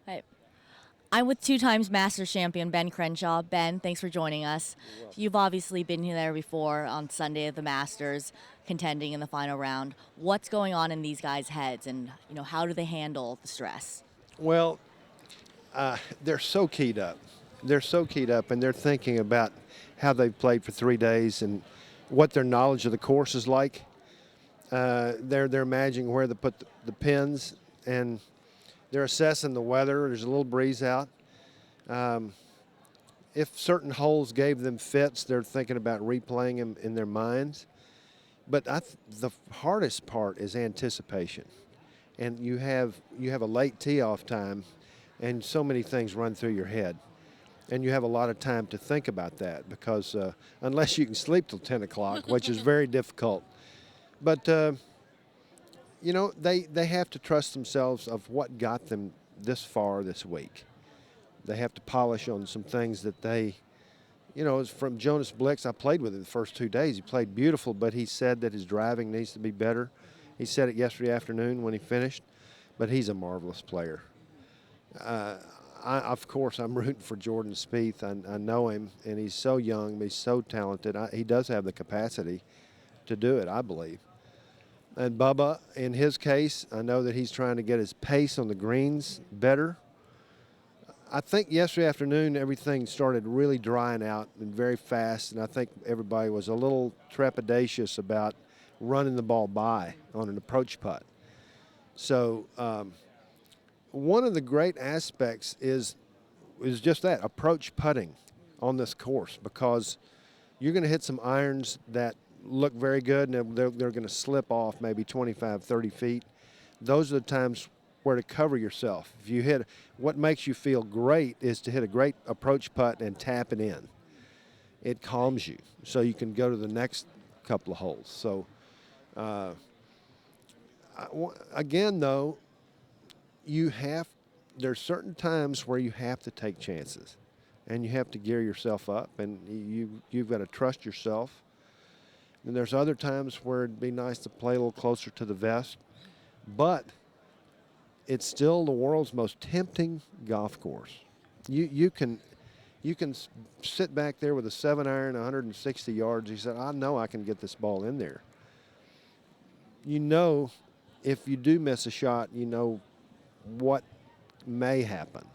Hi. I'm with two times Masters champion Ben Crenshaw. Ben, thanks for joining us. You've obviously been there before on Sunday at the Masters, contending in the final round. What's going on in these guys' heads, and how do they handle the stress? Well, they're so keyed up. They're so keyed up, and they're thinking about how they've played for 3 days and what their knowledge of the course is like. They're imagining where to put the pins, and they're assessing the weather. There's a little breeze out. Um, if certain holes gave them fits, they're thinking about replaying them in their minds. But the hardest part is anticipation, and you have a late tee off time, and so many things run through your head. And you have a lot of time to think about that because unless you can sleep till 10 o'clock, which is very difficult. But, they have to trust themselves of what got them this far this week. They have to polish on some things that it's from Jonas Blix. I played with him the first 2 days. He played beautiful, but he said that his driving needs to be better. He said it yesterday afternoon when he finished, but he's a marvelous player. Of course, I'm rooting for Jordan Spieth. I know him, and he's so young, but he's so talented. He does have the capacity to do it, I believe. And Bubba, in his case, I know that he's trying to get his pace on the greens better. I think yesterday afternoon everything started really drying out and very fast, and I think everybody was a little trepidatious about running the ball by on an approach putt. So one of the great aspects is just that approach putting on this course, because you're going to hit some irons that look very good, and they're going to slip off maybe 25, 30 feet. Those are the times where to cover yourself. If you hit, what makes you feel great is to hit a great approach putt and tap it in. It calms you, so you can go to the next couple of holes. So, again, though, there's certain times where you have to take chances, and you have to gear yourself up, and you've got to trust yourself. And there's other times where it'd be nice to play a little closer to the vest, but it's still the world's most tempting golf course. You can sit back there with a 7-iron, 160 yards. He said, I know I can get this ball in there. If you do miss a shot, what may happen.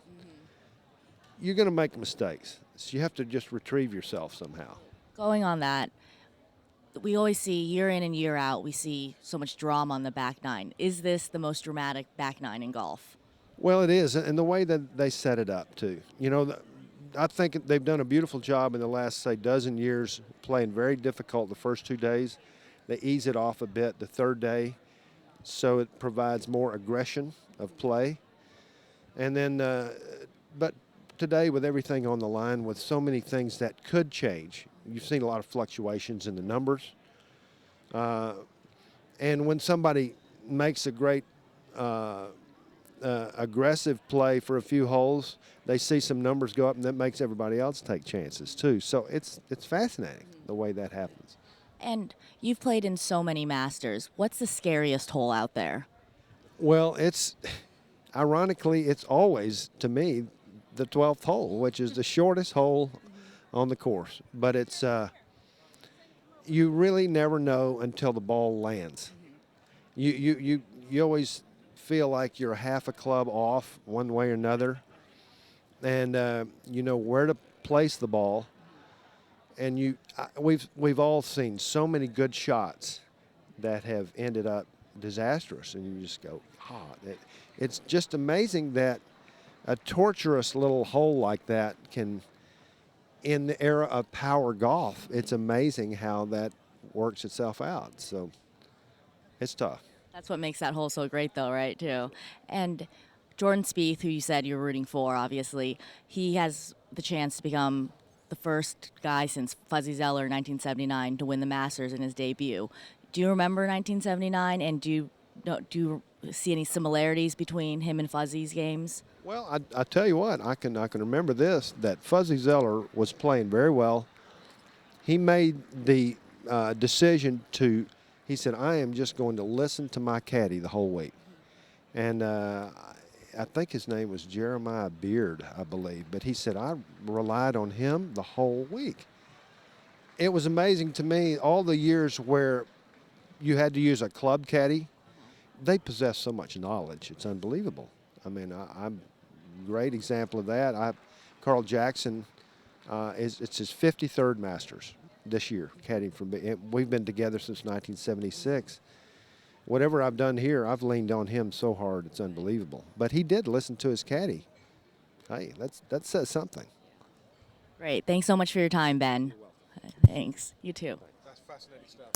You're going to make mistakes, so you have to just retrieve yourself somehow. Going on that, we always see year in and year out, we see so much drama on the back nine. Is this the most dramatic back nine in golf? Well, it is, and the way that they set it up, too. I think they've done a beautiful job in the last, say, dozen years, playing very difficult the first 2 days. They ease it off a bit the third day, so it provides more aggression of play. And then, but today, with everything on the line, with so many things that could change, you've seen a lot of fluctuations in the numbers. And when somebody makes a great aggressive play for a few holes, they see some numbers go up, and that makes everybody else take chances too. So it's fascinating the way that happens. And you've played in so many Masters. What's the scariest hole out there? Well, ironically, it's always, to me, the 12th hole, which is the shortest hole on the course. But it's you really never know until the ball lands. You always feel like you're half a club off one way or another, and you know where to place the ball. And we've all seen so many good shots that have ended up disastrous, and you just go, it's just amazing that a torturous little hole like that can, in the era of power golf, it's amazing how that works itself out. So it's tough. That's what makes that hole so great, though, right, too? And Jordan Spieth, who you said you're rooting for, obviously, he has the chance to become the first guy since Fuzzy Zeller in 1979 to win the Masters in his debut. Do you remember 1979, and do you see any similarities between him and Fuzzy's games? Well, I tell you what, I can remember this, that Fuzzy Zeller was playing very well. He made the decision he said, I am just going to listen to my caddy the whole week. And I think his name was Jeremiah Beard, I believe. But he said, I relied on him the whole week. It was amazing to me all the years where you had to use a club caddy. They possess so much knowledge. It's unbelievable. I mean, I'm a great example of that. Carl Jackson, it's his 53rd Masters this year, caddying for me. We've been together since 1976. Whatever I've done here, I've leaned on him so hard, it's unbelievable. But he did listen to his caddy. Hey, that says something. Great. Thanks so much for your time, Ben. Thanks. You too. That's fascinating stuff.